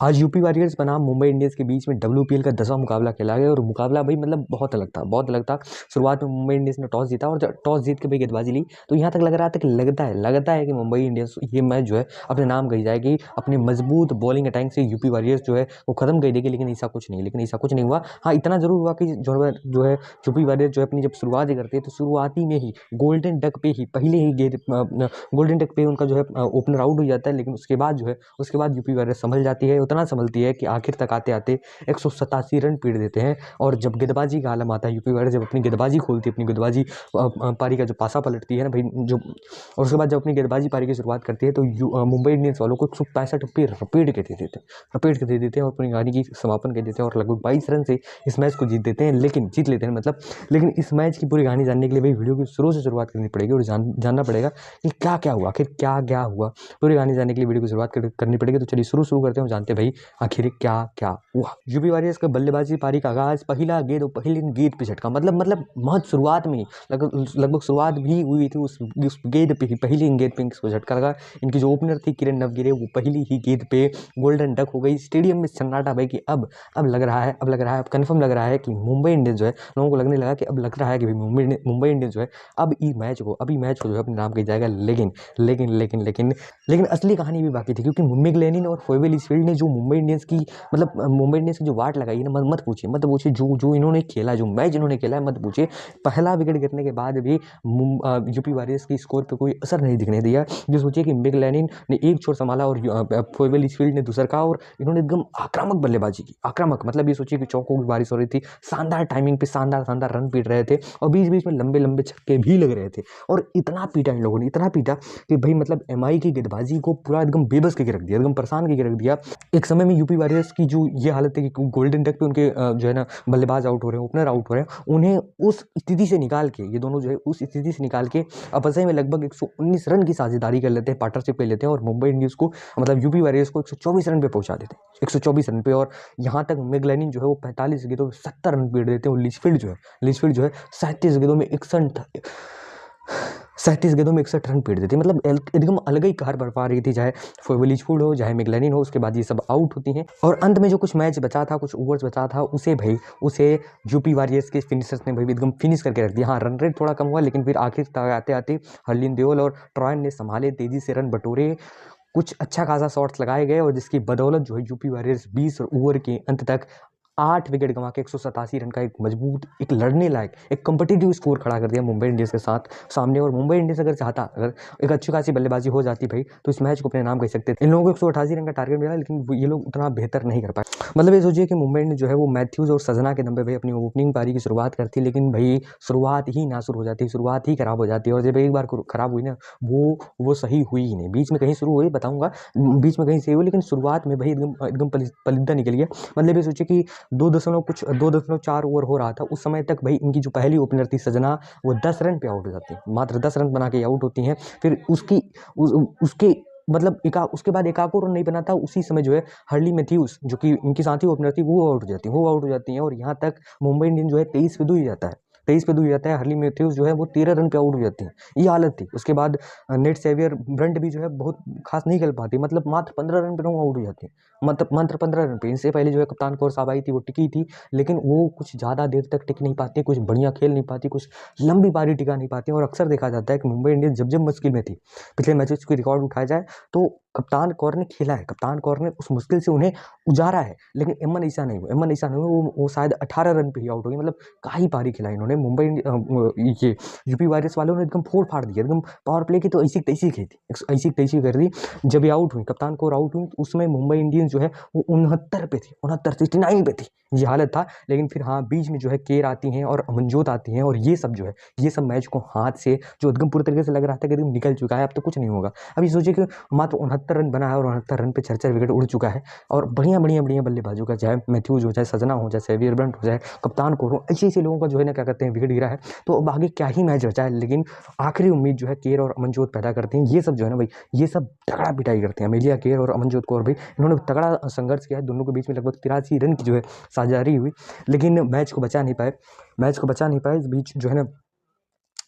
आज UP warriors बनाम Mumbai Indians के बीच में डब्ल्यूपीएल का 10वां मुकाबला खेला गया और मुकाबला भाई मतलब बहुत अलग था, बहुत अलग था। शुरुआत में मुंबई इंडियंस ने टॉस जीता और जब टॉस जीत के भाई गेंदबाजी ली तो यहाँ तक लग रहा था कि लगता है कि मुंबई इंडियंस ये मैच जो है अपने नाम कही जाएगी, अपनी मजबूत बॉलिंग अटैक से यूपी वॉरियर्स जो है वो खत्म कर देगी। लेकिन ऐसा कुछ नहीं हुआ। हाँ, इतना जरूर हुआ कि जो है यूपी वॉरियर्स जो है अपनी जब शुरुआत ही करती है तो शुरुआती में ही गोल्डन डक पे ही पहले ही गेंद गोल्डन डक पे उनका जो है ओपनर आउट हो जाता है। लेकिन उसके बाद यूपी वॉरियर्स संभल जाती है, उतना संभलती है कि आखिर तक आते आते 187 रन पीट देते हैं। और जब गेंदबाजी का आलम आता है, यूपी वॉरियर्स जब अपनी गेंदबाजी खोलती है, अपनी गेंदबाजी पारी का जो पासा पलटती है ना भाई, जो और उसके बाद जब अपनी गेंदबाजी पारी की शुरुआत करती है तो मुंबई इंडियंस वालों को 165 पे रपेट के दे देते हैं और अपनी कहानी की समापन कर देते हैं और लगभग 22 रन से इस मैच को जीत लेते हैं मतलब। लेकिन इस मैच की पूरी कहानी जानने के लिए भाई वीडियो की शुरू से शुरुआत करनी पड़ेगी और जानना पड़ेगा कि क्या क्या हुआ, आखिर क्या क्या हुआ। पूरी कहानी जानने के लिए वीडियो की शुरुआत करनी पड़ेगी। तो चलिए शुरू करते हैं, जानते हैं भाई आखिर क्या क्या हुआ। यूपी वॉरियर्स का बल्लेबाजी पारी का आगाज पहला गेंद पे झटका, मतलब बहुत शुरुआत में लगभग शुरुआत भी हुई थी उस गेंद पे ही, पहली गेंद पे इसको झटका लगा। इनकी जो ओपनर थी किरण नवगिरे, वो पहली ही गेंद पे गोल्डन डक हो गई। स्टेडियम में सन्नाटा भाई कि अब लग रहा है, अब कंफर्म लग रहा है कि मुंबई इंडियंस जो है, लोगों को लगने लगा कि अब लग रहा है कि मुंबई इंडियंस जो है अब ई मैच को जो है अपने नाम किया जाएगा। लेकिन असली कहानी भी बाकी थी, क्योंकि मिगलेनिन और फोइबल इसफील्ड ने जो मुंबई इंडियंस की जो वाट लगाई है ना, मत पूछिए जो इन्होंने खेला, जो मैच इन्होंने खेला है, मत पूछिए। पहला विकेट गिरने के बाद भी यूपी वॉरियर्स की स्कोर पे कोई असर नहीं दिखने दिया। जो सोचिए कि मिगलेनिन ने एक छोर संभाला और फोइबल इसफील्ड ने दूसरा का, और इन्होंने एकदम आक्रामक बल्लेबाजी की। आक्रामक मतलब ये सोचिए कि चौकों की बारिश हो रही थी, शानदार टाइमिंग पे शानदार रन पीट रहे थे और बीच बीच में लंबे छक्के भी लग रहे थे। और इतना पीटा इन लोगों ने, इतना पीटा कि भाई मतलब एमआई की गेंदबाजी को पूरा एकदम बेबस करके रख दिया, एकदम परेशान करके रख दिया। एक समय में यूपी वॉरियर्स की जो ये हालत है कि गोल्डन डक पे उनके जो है ना बल्लेबाज आउट हो रहे हैं, ओपनर आउट हो रहे हैं, उन्हें उस स्थिति से निकाल के, ये दोनों जो है उस स्थिति से निकाल के आपस में लगभग 119 रन की साझेदारी कर लेते हैं, पार्टनरशिप कर लेते हैं और मुंबई इंडियंस को मतलब यूपी वॉरियर्स को 124 रन पे पहुंचा देते हैं, 124 रन पे। और यहाँ तक मैगलेनिन जो है वो 45 गेंदों में 70 रन पीट देते हैं और लिचफील्ड जो है 37 गेंदों में 61 रन पीट देती है। मतलब एकदम अलग ही कहर बरपा रही थी, चाहे लिचफील्ड हो चाहे मैगलेनिन हो। उसके बाद ये सब आउट होती हैं और अंत में जो कुछ मैच बचा था, कुछ ओवर्स बचा था, उसे यूपी वॉरियर्स के फिनिशर्स ने भाई एकदम फिनिश करके रख दिया। हाँ, रन रेट थोड़ा कम हुआ, लेकिन फिर आखिर तक आते आते हरलीन देओल और ट्रॉयन ने संभाले, तेजी से रन बटोरे, कुछ अच्छा खासा शॉट्स लगाए गए और जिसकी बदौलत जो है यूपी वॉरियर्स 20 ओवर के अंत तक 8 विकेट गंवा के 187 रन का एक मजबूत, एक लड़ने लायक, एक कम्पिटिटिव स्कोर खड़ा कर दिया मुंबई इंडियंस के साथ सामने। और मुंबई इंडियंस अगर एक अच्छी खासी बल्लेबाजी हो जाती भाई तो इस मैच को अपने नाम कह सकते थे। इन लोगों को 188 रन का टारगेट मिला, लेकिन ये लोग उतना बेहतर नहीं कर पाए। मतलब ये सोचिए कि मुंबई इंडियंस जो है वो मैथ्यूज और सजना के दम पे भाई अपनी ओपनिंग पारी की शुरुआत करती, लेकिन भाई शुरुआत ही नासुर हो जाती, शुरुआत ही खराब हो जाती है। और जब एक बार खराब हुई ना, वो सही हुई ही नहीं। बीच में कहीं शुरू हुई, बताऊंगा, बीच में कहीं से हुई, लेकिन शुरुआत में भाई एकदम पलिद्दा निकल गया। मतलब ये सोचिए कि 2.4 ओवर हो रहा था उस समय तक भाई इनकी जो पहली ओपनर थी सजना, वो 10 रन पे आउट हो जाती है, मात्र 10 रन बना के आउट होती हैं। फिर उसके मतलब उसके बाद एक और रन नहीं बना था, उसी समय जो है हर्ली मैथ्यूज जो कि इनकी साथी ओपनर थी वो आउट हो जाती हैं और यहाँ तक मुंबई इंडियंस जो है 23 पे 2 ही जाता है, 23 पे 2 ही जाता है। हर्ली मैथ्यूज जो है वो 13 रन पे आउट हो जाती है। ये हालत थी। उसके बाद नेट सेवियर ब्रंट भी जो है बहुत खास नहीं खेल पाती, मतलब मात्र 15 रन पे आउट हो जाती है, मतलब मात्र 15 रन पे। इनसे पहले जो है कप्तान कौर साहब आई थी, वो टिकी थी, लेकिन वो कुछ ज़्यादा देर तक टिक नहीं पाती, कुछ बढ़िया खेल नहीं पाती, कुछ लंबी पारी टिका नहीं पाती। और अक्सर देखा जाता है कि मुंबई इंडियंस जब मुश्किल में थी, पिछले मैचेस की रिकॉर्ड उठाया जाए तो कप्तान कौर ने खेला है, कप्तान कौर ने उस मुश्किल से उन्हें उजारा है। लेकिन एमन ऐसा नहीं हुआ, वो शायद 18 रन पे ही आउट हो गई। मतलब काही पारी खिलाई इन्होंने। ये यूपी वॉरियर्स वालों ने एकदम फोड़ फाड़ दिया, एकदम पावर प्ले की तो ऐसी तैसी की थी, ऐसी तैसी कर दी। जब ये आउट हुई, कप्तान कौर आउट हुई, तो उसमें मुंबई इंडियंस जो है वो 69 पे थी, 69 पे थी, ये हालत था। लेकिन फिर हाँ, बीच में जो है केर आती हैं और अमनजोत आती हैं और ये सब मैच को हाथ से जो एकदम पूरी तरीके से लग रहा था कि एकदम निकल चुका है, अब तो कुछ नहीं होगा। अभी सोचिए कि मात्र 69 रन बना है और 69 रन पे 4 विकेट उड़ चुका है और बढ़िया बल्लेबाजों का, चाहे मैथ्यूज हो, चाहे सजना हो, चाहे सेवियर ब्रंट हो, चाहे कप्तान को हो, ऐसे लोगों का जो है ना क्या कहते हैं विकेट गिरा है। तो अब आगे क्या ही मैच बचा है। लेकिन आखिरी उम्मीद जो है केर और अमनजोत पैदा करते हैं। ये सब जो है ना भाई, ये सब तगड़ा पिटाई करते हैं, अमेलिया केर और अमनजोत कौर भाई, इन्होंने तगड़ा संघर्ष किया है। दोनों के बीच में लगभग 83 रन की जो है साझेदारी हुई, लेकिन मैच को बचा नहीं पाए। इस बीच जो है ना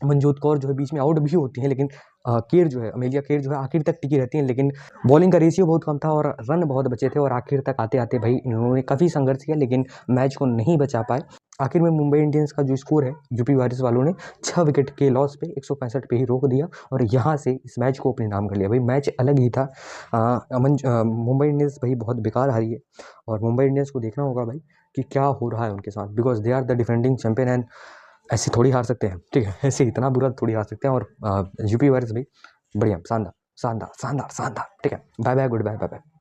मनजोत कौर जो है बीच में आउट भी होती हैं, लेकिन केर जो है, अमेलिया केर जो है आखिर तक टिकी रहती हैं। लेकिन बॉलिंग का रेशियो बहुत कम था और रन बहुत बचे थे और आखिर तक आते आते भाई इन्होंने काफ़ी संघर्ष किया लेकिन मैच को नहीं बचा पाए। आखिर में मुंबई इंडियंस का जो स्कोर है यूपी वारिस वालों ने 6 विकेट के लॉस पे 165 पे ही रोक दिया और यहाँ से इस मैच को अपने नाम कर लिया। भाई मैच अलग ही था। मुंबई इंडियंस भाई बहुत बेकार हारी है और मुंबई इंडियंस को देखना होगा भाई कि क्या हो रहा है उनके साथ, because they are the defending champion and ऐसे थोड़ी हार सकते हैं, ठीक है, ऐसे इतना बुरा थोड़ी हार सकते हैं। और यूपी वारिस भाई बढ़िया, शानदार शानदार शानदार शानदार, ठीक है, bye bye, goodbye, bye bye.